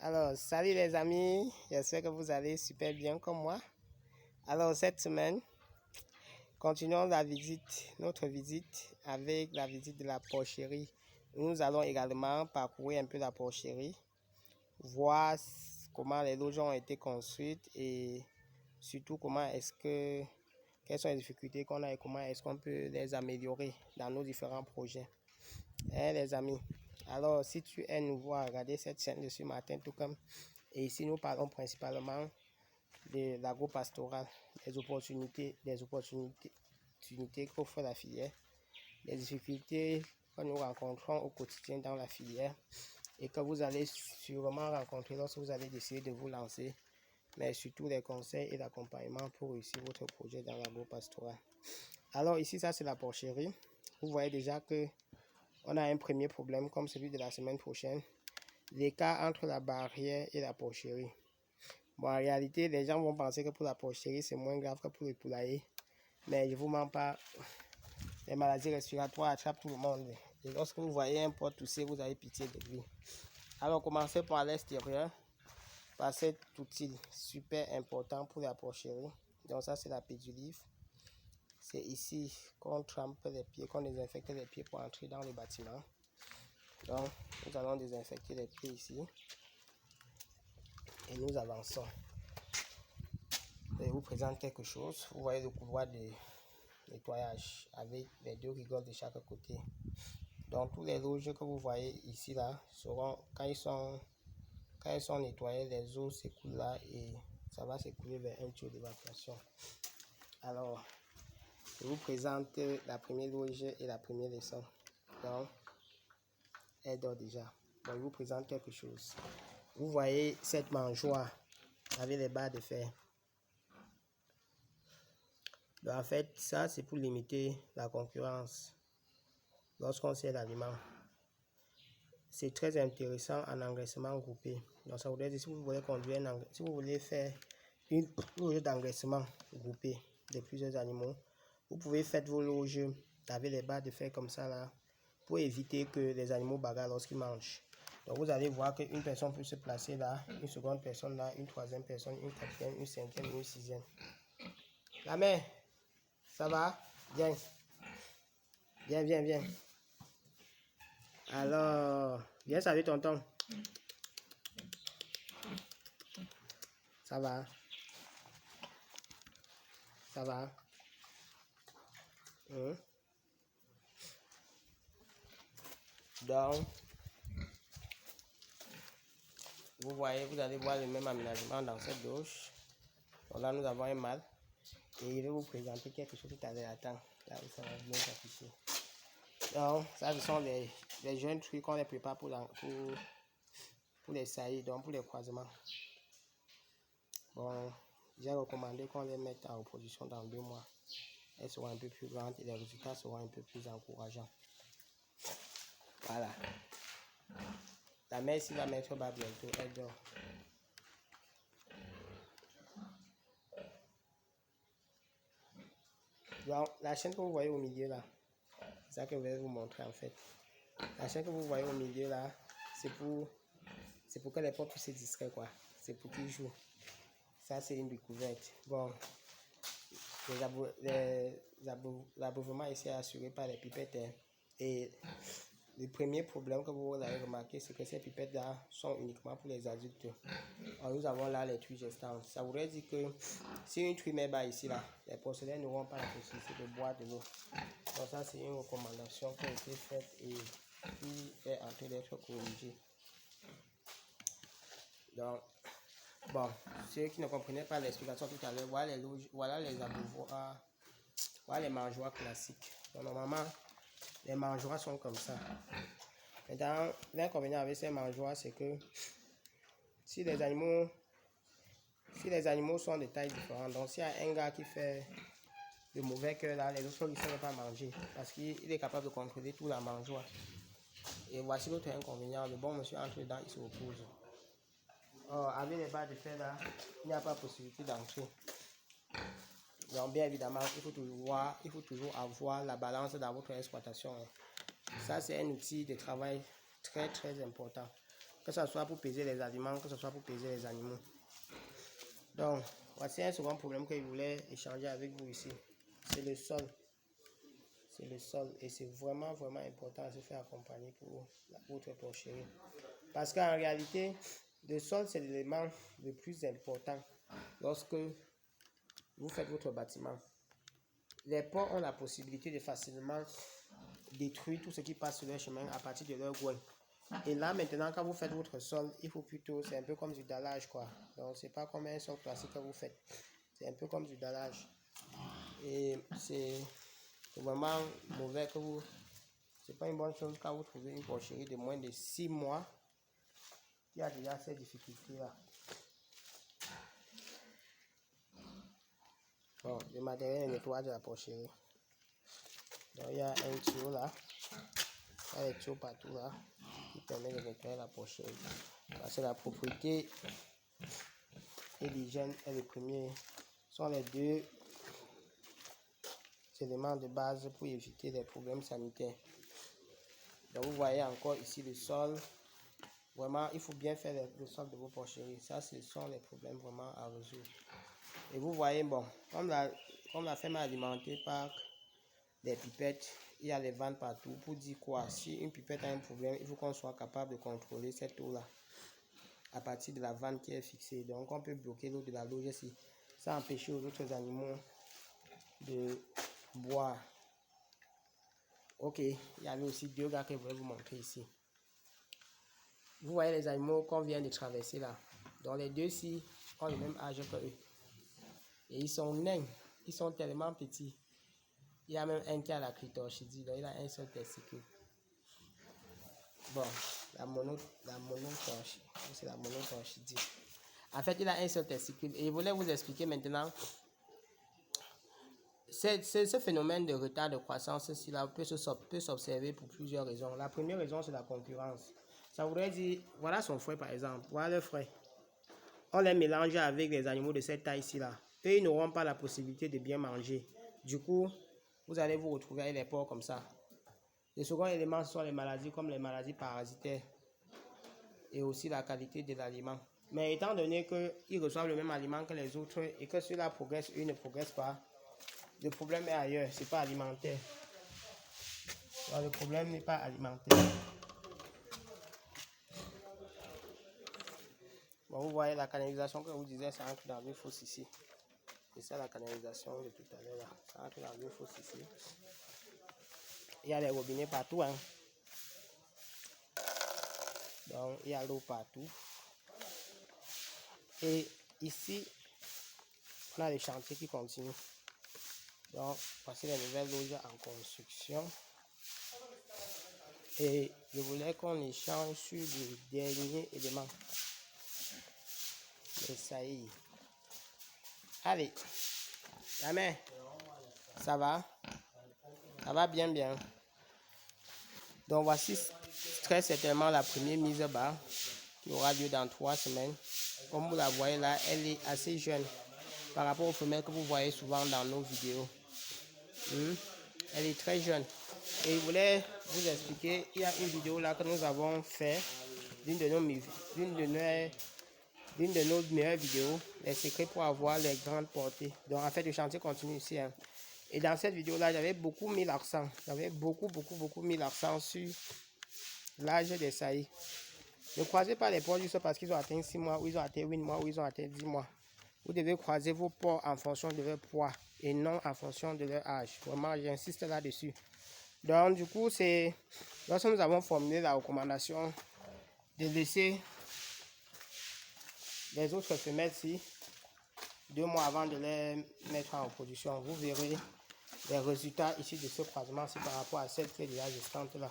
Alors, salut les amis, j'espère que vous allez super bien comme moi. Alors, cette semaine, continuons notre visite avec la visite de la porcherie. Nous allons également parcourir un peu la porcherie, voir comment les logements ont été construits et surtout quelles sont les difficultés qu'on a et comment est-ce qu'on peut les améliorer dans nos différents projets. Les amis, alors si tu es nouveau à regarder cette chaîne, je suis Martin Toucam et ici nous parlons principalement de l'agro-pastoral, des opportunités qu'offre la filière, les difficultés que nous rencontrons au quotidien dans la filière et que vous allez sûrement rencontrer lorsque vous allez décider de vous lancer, mais surtout les conseils et l'accompagnement pour réussir votre projet dans l'agro-pastoral. Alors ici, ça c'est la porcherie. Vous voyez déjà que on a un premier problème comme celui de la semaine prochaine, l'écart entre la barrière et la porcherie. Bon, en réalité, les gens vont penser que pour la porcherie, c'est moins grave que pour le poulailler. Mais je ne vous mens pas, les maladies respiratoires attrapent tout le monde. Et lorsque vous voyez un porc tousser, vous avez pitié de lui. Alors, commencez par l'extérieur, par cet outil super important pour la porcherie. Donc ça, c'est la pédulif. C'est ici qu'on trempe les pieds, qu'on désinfecte les pieds pour entrer dans le bâtiment. Donc, nous allons désinfecter les pieds ici. Et nous avançons. Je vous présente quelque chose. Vous voyez le couloir de nettoyage avec les deux rigoles de chaque côté. Donc, tous les loges que vous voyez ici, là, seront, quand ils sont nettoyés, les eaux s'écoulent là et ça va s'écouler vers un tuyau d'évacuation. Alors, je vous présente la première loge et la première leçon. Donc, elle dort déjà. Bon, je vous présente quelque chose. Vous voyez cette mangeoire avec les barres de fer. Donc, en fait, ça, c'est pour limiter la concurrence lorsqu'on sert l'aliment. C'est très intéressant en engraissement groupé. Donc, ça voudrait dire, si vous voulez conduire si vous voulez faire une loge d'engraissement groupé de plusieurs animaux, vous pouvez faire vos loges avec les barres de fer comme ça là, pour éviter que les animaux bagarrent lorsqu'ils mangent. Donc, vous allez voir qu'une personne peut se placer là, une seconde personne là, une troisième personne, une quatrième, une cinquième, une sixième. La mère, ça va? Viens. Viens. Alors, viens saluer tonton. Ça va? Ça va? Donc, vous voyez, vous allez voir le même aménagement dans cette douche. Donc là, nous avons un mâle. Et il va vous présenter quelque chose tout à l'heure. Attends, là où ça va bien s'afficher. Donc, ça, ce sont les jeunes trucs qu'on les prépare pour les saillies, donc pour les croisements. Bon, j'ai recommandé qu'on les mette en reproduction dans 2 mois. Elles seront un peu plus grandes et les résultats seront un peu plus encourageants. Voilà. La mère ici va mettre bas bientôt, elle dort. Donc, la chaîne que vous voyez au milieu là, c'est ça que je vais vous montrer en fait. La chaîne que vous voyez au milieu là, c'est pour que les porcs puissent être discrets quoi. C'est pour qu'ils jouent. Ça c'est une découverte. Bon, l'abreuvement ici est assuré par les pipettes. Et le premier problème que vous avez remarqué, c'est que ces pipettes là sont uniquement pour les adultes. Alors, nous avons là les truies gestantes. Ça voudrait dire que si une truie met bas ici là, les porcelaines n'auront pas la possibilité de boire de l'eau. Donc ça c'est une recommandation qui a été faite et qui est en train d'être corrigée. Donc, bon, ceux qui ne comprenaient pas l'explication tout à l'heure, voilà les abreuvoirs, voilà les mangeoires classiques. Donc, normalement, les mangeoires sont comme ça. Maintenant, l'inconvénient avec ces mangeoires, c'est que si les animaux sont de tailles différentes, donc s'il y a un gars qui fait de mauvais cœur là, les autres ne savent pas manger parce qu'il est capable de contrôler tout la mangeoire. Et voici l'autre inconvénient, le bon monsieur entre dedans, il se repose. Or, avec les barres de fer là, il n'y a pas possibilité d'entrer. Donc bien évidemment, il faut toujours avoir la balance dans votre exploitation. Ça c'est un outil de travail très très important. que ce soit pour peser les aliments, que ce soit pour peser les animaux. Donc, voici un second problème que je voulais échanger avec vous ici. C'est le sol. C'est le sol et c'est vraiment important de se faire accompagner pour votre porcherie. Parce qu'en réalité, le sol, c'est l'élément le plus important lorsque vous faites votre bâtiment. Les porcs ont la possibilité de facilement détruire tout ce qui passe sur leur chemin à partir de leur goût. Et là, maintenant, quand vous faites votre sol, il faut plutôt, c'est un peu comme du dallage, quoi. Donc, c'est pas comme un sol classique que vous faites. C'est un peu comme du dallage. Et c'est vraiment mauvais que vous... C'est pas une bonne chose quand vous trouvez une porcherie de moins de 6 mois qui a déjà ces difficultés-là. Bon, le matériel de nettoyage de la porcherie. Donc, il y a un tuyau là. Il y a des tuyaux partout là qui permet de nettoyer la porcherie. Parce que la propriété et l'hygiène est le premier. Sont les deux éléments de base pour éviter les problèmes sanitaires. Donc, vous voyez encore ici le sol. Vraiment, il faut bien faire le sol de vos porcheries. Ça, ce sont les problèmes vraiment à résoudre. Et vous voyez, bon, comme la ferme est alimentée par des pipettes, il y a les vannes partout. Pour dire quoi, si une pipette a un problème, il faut qu'on soit capable de contrôler cette eau-là à partir de la vanne qui est fixée. Donc, on peut bloquer l'eau de la loge ici. Ça empêche aux autres animaux de boire. Ok, il y avait aussi 2 gars que je voulais vous montrer ici. Vous voyez les animaux qu'on vient de traverser là. Donc les 2-ci ont le même âge que eux. Et ils sont nains. Ils sont tellement petits. Il y a même un qui a la clitorchidie. Donc il a un seul testicule. Bon, la monotorchidie. C'est la monotorchidie. En fait, il a un seul testicule. Et je voulais vous expliquer maintenant. Ce phénomène de retard de croissance peut s'observer pour plusieurs raisons. La première raison, c'est la concurrence. Ça voudrait dire, voilà son frère par exemple, voilà le frère. On les mélange avec des animaux de cette taille-ci là. Eux, ils n'auront pas la possibilité de bien manger. Du coup, vous allez vous retrouver avec les porcs comme ça. Le second élément, ce sont les maladies comme les maladies parasitaires et aussi la qualité de l'aliment. Mais étant donné qu'ils reçoivent le même aliment que les autres et que ceux-là progressent, eux ne progressent pas, le problème est ailleurs, c'est pas alimentaire. Alors, le problème n'est pas alimentaire. Bon, vous voyez la canalisation que je vous disais, ça entre dans une fosse ici. C'est ça la canalisation de tout à l'heure là. Ça entre dans une fosse ici. Il y a des robinets partout. Hein. Donc il y a l'eau partout. Et ici, on a les chantiers qui continuent. Donc voici les nouvelles loges en construction. Et je voulais qu'on échange sur le dernier élément. Les saillies. Allez, la main, ça va? Ça va bien. Donc voici très certainement la première mise à bas qui aura lieu dans 3 semaines. Comme vous la voyez là, elle est assez jeune par rapport aux femelles que vous voyez souvent dans nos vidéos. Elle est très jeune. Et je voulais vous expliquer, il y a une vidéo là que nous avons fait d'une de nos meilleures vidéos, les secrets pour avoir les grandes portées. Donc en fait le chantier continue ici. Hein. Et dans cette vidéo là, j'avais beaucoup mis l'accent. J'avais beaucoup mis l'accent sur l'âge des saillies. Ne croisez pas les porcs juste parce qu'ils ont atteint 6 mois, ou ils ont atteint 8 mois, ou ils ont atteint 10 mois. Vous devez croiser vos porcs en fonction de leur poids et non en fonction de leur âge. Vraiment, j'insiste là-dessus. Donc du coup, c'est lorsque nous avons formulé la recommandation de laisser les autres femelles-ci 2 mois avant de les mettre en reproduction, vous verrez les résultats ici de ce croisement-ci par rapport à celle qui est déjà gestante là.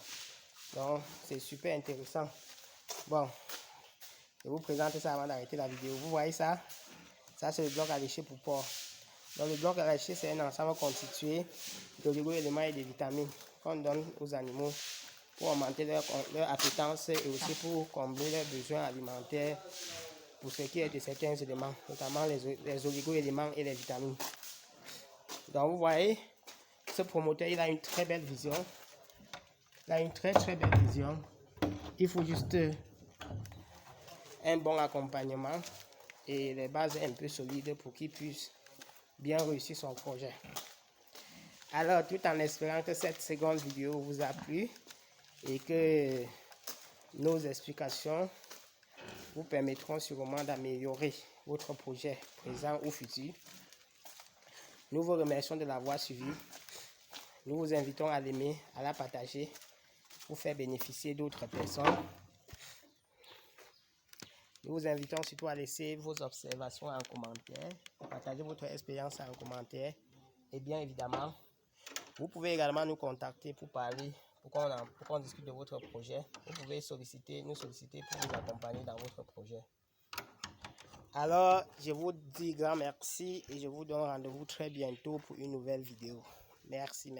Donc c'est super intéressant. Bon, je vous présente ça avant d'arrêter la vidéo. Vous voyez ça? Ça c'est le bloc à lécher pour porc. Donc le bloc à lécher, c'est un ensemble constitué d'oligo-éléments et de vitamines qu'on donne aux animaux pour augmenter leur appétence et aussi pour combler leurs besoins alimentaires pour ce qui est de certains éléments, notamment les oligo-éléments et les vitamines. Donc vous voyez, ce promoteur, il a une très belle vision. Il a une très belle vision. Il faut juste un bon accompagnement et les bases un peu solides pour qu'il puisse bien réussir son projet. Alors, tout en espérant que cette seconde vidéo vous a plu et que nos explications vous permettront sûrement d'améliorer votre projet présent ou futur. Nous vous remercions de l'avoir suivi. Nous vous invitons à l'aimer, à la partager pour faire bénéficier d'autres personnes. Nous vous invitons surtout à laisser vos observations en commentaire, à partager votre expérience en commentaire. Et bien évidemment, vous pouvez également nous contacter pour parler, pour qu'on discute de votre projet. Vous pouvez nous solliciter pour vous accompagner dans votre projet. Alors, je vous dis grand merci et je vous donne rendez-vous très bientôt pour une nouvelle vidéo. Merci.